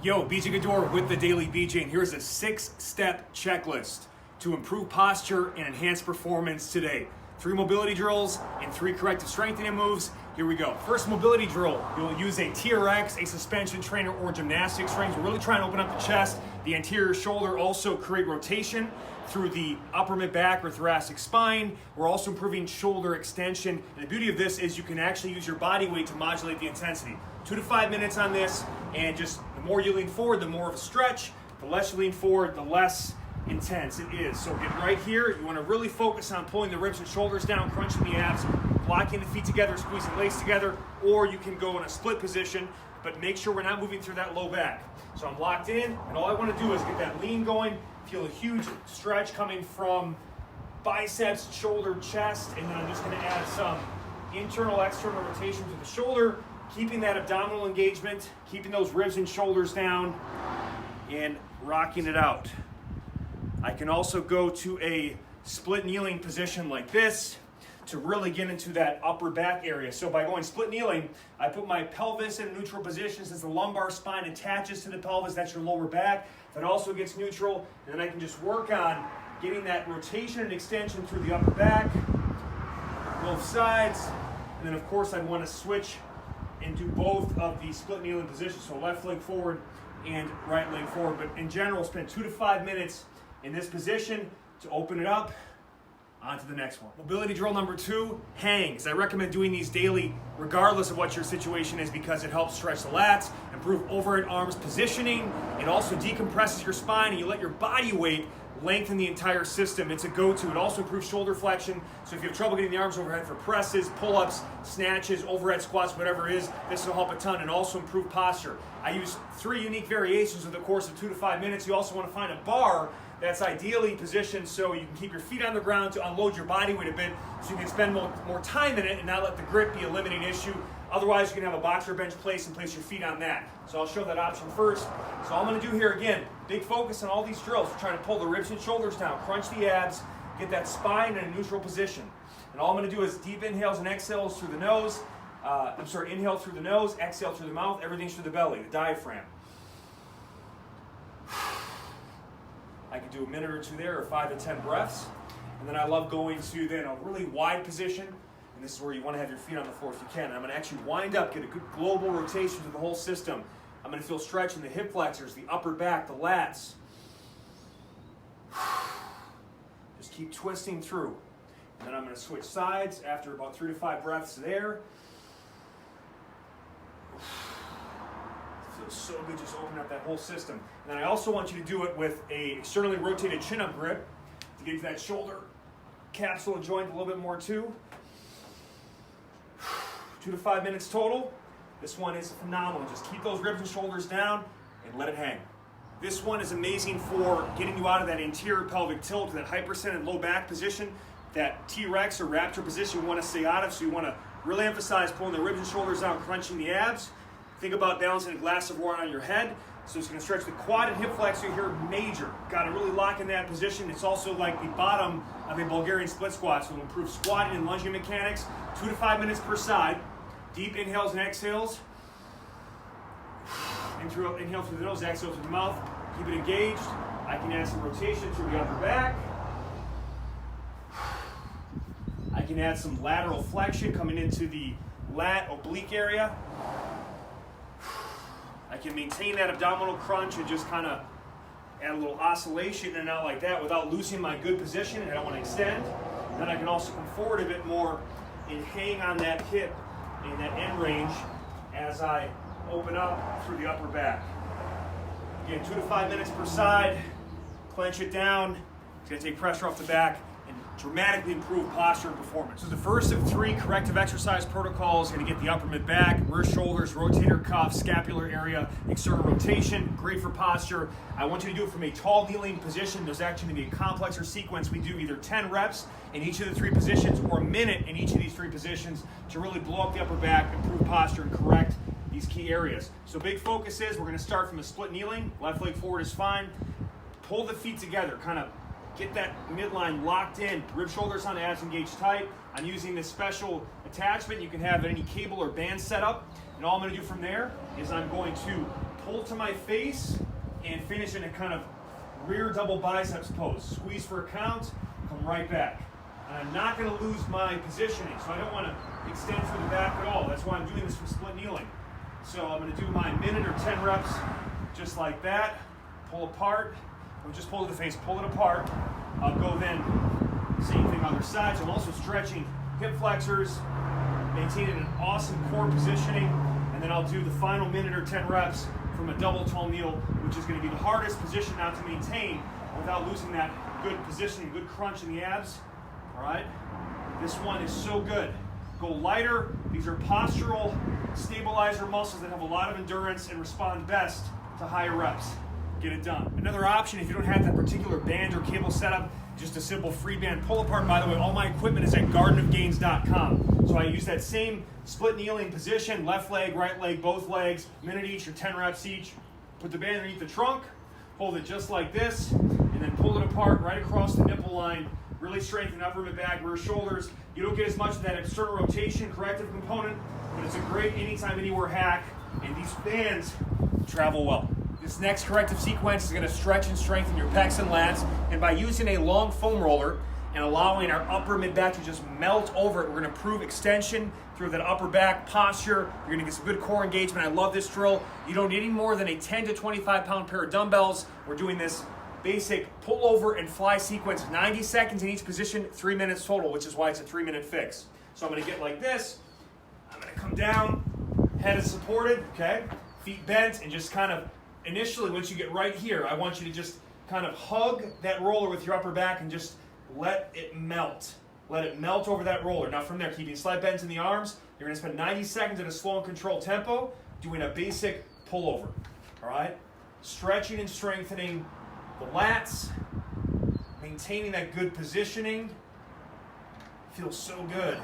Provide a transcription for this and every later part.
Yo, BJ Gaddour with the Daily BJ, and here's a 6-step checklist to improve posture and enhance performance today. 3 mobility drills and 3 corrective strengthening moves. Here we go. First mobility drill, you'll use a TRX, a suspension trainer, or gymnastics rings. We're really trying to open up the chest, the anterior shoulder, also create rotation through the upper mid-back or thoracic spine. We're also improving shoulder extension. And the beauty of this is you can actually use your body weight to modulate the intensity. 2 to 5 minutes on this, and just the more you lean forward, the more of a stretch. The less you lean forward, the less intense it is. So get right here. You want to really focus on pulling the ribs and shoulders down, crunching the abs, blocking the feet together, squeezing legs together, or you can go in a split position, but make sure we're not moving through that low back. So I'm locked in, and all I want to do is get that lean going, feel a huge stretch coming from biceps, shoulder, chest, and then I'm just going to add some internal, external rotation to the shoulder, keeping that abdominal engagement, keeping those ribs and shoulders down, and rocking it out. I can also go to a split kneeling position like this to really get into that upper back area. So by going split kneeling, I put my pelvis in a neutral position since the lumbar spine attaches to the pelvis, that's your lower back. That also gets neutral, and then I can just work on getting that rotation and extension through the upper back, both sides, and then of course I'd want to switch and do both of the split kneeling positions, so left leg forward and right leg forward. But in general, spend 2 to 5 minutes in this position to open it up. On to the next one. Mobility drill number 2, hangs. I recommend doing these daily regardless of what your situation is because it helps stretch the lats, improve overhead arms positioning. It also decompresses your spine and you let your body weight lengthen the entire system. It's a go-to. It also improves shoulder flexion. So if you have trouble getting the arms overhead for presses, pull-ups, snatches, overhead squats, whatever it is, this will help a ton and also improve posture. I use 3 unique variations over the course of 2 to 5 minutes. You also want to find a bar that's ideally positioned so you can keep your feet on the ground to unload your body weight a bit so you can spend more time in it and not let the grip be a limiting issue. Otherwise, you can have a box or bench place and place your feet on that. So I'll show that option first. So all I'm going to do here, again, big focus on all these drills. We're trying to pull the ribs and shoulders down, crunch the abs, get that spine in a neutral position. And all I'm going to do is deep inhales and exhales through the nose. Inhale through the nose, exhale through the mouth. Everything's through the belly, the diaphragm. I can do a minute or 2 there, or 5 to 10 breaths. And then I love going to then a really wide position. And this is where you want to have your feet on the floor if you can. And I'm going to actually wind up, get a good global rotation to the whole system. I'm going to feel stretch in the hip flexors, the upper back, the lats. Just keep twisting through. And then I'm going to switch sides after about 3 to 5 breaths there. Feels so good just opening up that whole system. And then I also want you to do it with a externally rotated chin-up grip to get to that shoulder capsule joint a little bit more too. 2 to 5 minutes total. This one is phenomenal. Just keep those ribs and shoulders down and let it hang. This one is amazing for getting you out of that anterior pelvic tilt, that hyperextended low back position, that T-Rex or Raptor position you want to stay out of. So you want to really emphasize pulling the ribs and shoulders down, crunching the abs. Think about balancing a glass of water on your head. So it's going to stretch the quad and hip flexor here major. Got to really lock in that position. It's also like the bottom of a Bulgarian split squat. So it'll improve squatting and lunging mechanics. 2 to 5 minutes per side. Deep inhales and exhales. Inhale through the nose, exhale through the mouth. Keep it engaged. I can add some rotation through the upper back. I can add some lateral flexion coming into the lat oblique area. I can maintain that abdominal crunch and just kind of add a little oscillation in and out like that without losing my good position, and I don't want to extend. And then I can also come forward a bit more and hang on that hip in that end range as I open up through the upper back. Again, 2 to 5 minutes per side. Clench it down. It's going to take pressure off the back and dramatically improve posture and performance. So the first of 3 corrective exercise protocols, going to get the upper mid back, rear shoulders, rotator cuff, scapular area, external rotation, great for posture. I want you to do it from a tall kneeling position. There's actually going to be a complexer sequence. We do either 10 reps in each of the 3 positions or a minute in each of these 3 positions to really blow up the upper back, improve posture, and correct these key areas. So big focus is we're going to start from a split kneeling. Left leg forward is fine. Pull the feet together, kind of get that midline locked in, rib shoulders on, abs engaged tight. I'm using this special attachment. You can have any cable or band setup. And all I'm going to do from there is I'm going to pull to my face and finish in a kind of rear double biceps pose. Squeeze for a count, come right back. And I'm not going to lose my positioning, so I don't want to extend through the back at all. That's why I'm doing this from split kneeling. So I'm going to do my minute or 10 reps just like that. Pull apart, or just pull to the face, pull it apart. I'll go then, same thing other side. So I'm also stretching hip flexors, maintaining an awesome core positioning, and then I'll do the final minute or 10 reps from a double tall kneel, which is going to be the hardest position now to maintain without losing that good positioning, good crunch in the abs. All right, this one is so good. Go lighter. These are postural stabilizer muscles that have a lot of endurance and respond best to higher reps. Get it done. Another option, if you don't have that particular band or cable setup, just a simple free band pull apart. By the way, all my equipment is at gardenofgains.com. So I use that same split kneeling position, left leg, right leg, both legs, minute each or 10 reps each. Put the band underneath the trunk, hold it just like this, and then pull it apart right across the nipple line. Really strengthen upper mid back, rear shoulders. You don't get as much of that external rotation corrective component, but it's a great anytime, anywhere hack, and these bands travel well. This next corrective sequence is going to stretch and strengthen your pecs and lats, and by using a long foam roller and allowing our upper mid back to just melt over it, we're going to improve extension through that upper back posture. You're going to get some good core engagement. I love this drill. You don't need any more than a 10 to 25 pound pair of dumbbells. We're doing this basic pull over and fly sequence, 90 seconds in each position, 3 minutes total, which is why it's a 3-minute fix. So I'm going to get like this. I'm going to come down, head is supported, okay? Feet bent, and just kind of initially, once you get right here, I want you to just kind of hug that roller with your upper back and just let it melt. Let it melt over that roller. Now from there, keeping slight bends in the arms, you're going to spend 90 seconds at a slow and controlled tempo doing a basic pullover, all right? Stretching and strengthening the lats, maintaining that good positioning. Feels so good.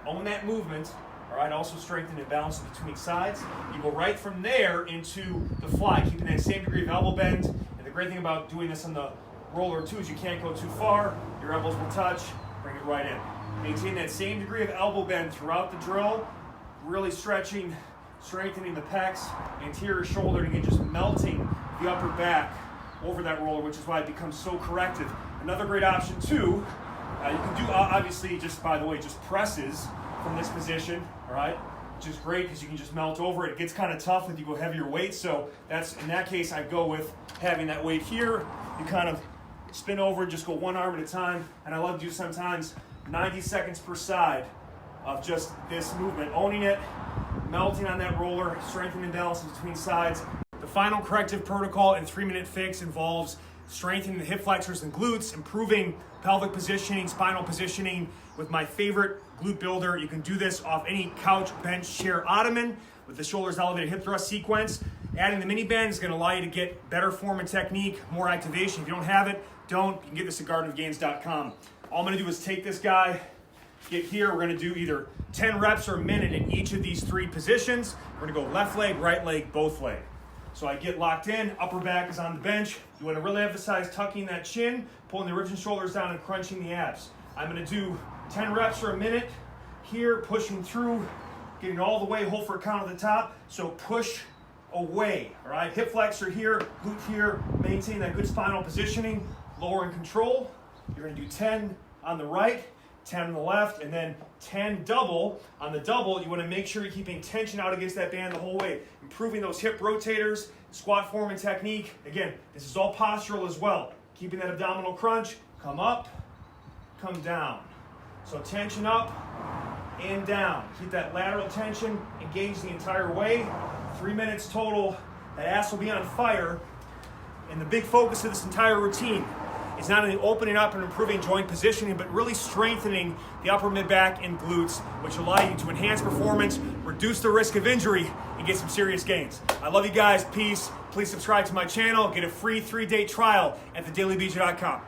Own that movement. All right, also strengthen and balance between sides. You go right from there into the fly, keeping that same degree of elbow bend. And the great thing about doing this on the roller too is you can't go too far. Your elbows will touch. Bring it right in. Maintain that same degree of elbow bend throughout the drill. Really stretching, strengthening the pecs, anterior shoulder, and again just melting the upper back over that roller, which is why it becomes so corrective. Another great option too, you can do obviously just, by the way, just presses from this position, all right? Which is great because you can just melt over it. It gets kind of tough when you go heavier weights, so that's, in that case, I go with having that weight here. You kind of spin over and just go one arm at a time, and I love to do sometimes 90 seconds per side of just this movement, owning it, melting on that roller, strengthening balance between sides. The final corrective protocol and 3-minute fix involves strengthening the hip flexors and glutes, improving pelvic positioning, spinal positioning with my favorite glute builder. You can do this off any couch, bench, chair, ottoman with the shoulders elevated hip thrust sequence. Adding the mini band is going to allow you to get better form and technique, more activation. If you don't have it, don't. You can get this at gardenofgains.com. All I'm going to do is take this guy, get here. We're going to do either 10 reps or a minute in each of these 3 positions. We're going to go left leg, right leg, both leg. So I get locked in, upper back is on the bench. You want to really emphasize tucking that chin, pulling the ribs and shoulders down and crunching the abs. I'm going to do 10 reps or a minute here, pushing through, getting all the way, hold for a count at the top. So push away, all right? Hip flexor here, glute here, maintain that good spinal positioning, lower and control. You're going to do 10 on the right, 10 on the left, and then 10 double. On the double, you want to make sure you're keeping tension out against that band the whole way, improving those hip rotators, squat form and technique. Again, this is all postural as well. Keeping that abdominal crunch, come up, come down. So tension up and down. Keep that lateral tension engaged the entire way. 3 minutes total. That ass will be on fire. And the big focus of this entire routine is not only opening up and improving joint positioning, but really strengthening the upper mid-back and glutes, which allow you to enhance performance, reduce the risk of injury, and get some serious gains. I love you guys. Peace. Please subscribe to my channel. Get a free 3-day trial at thedailybj.com.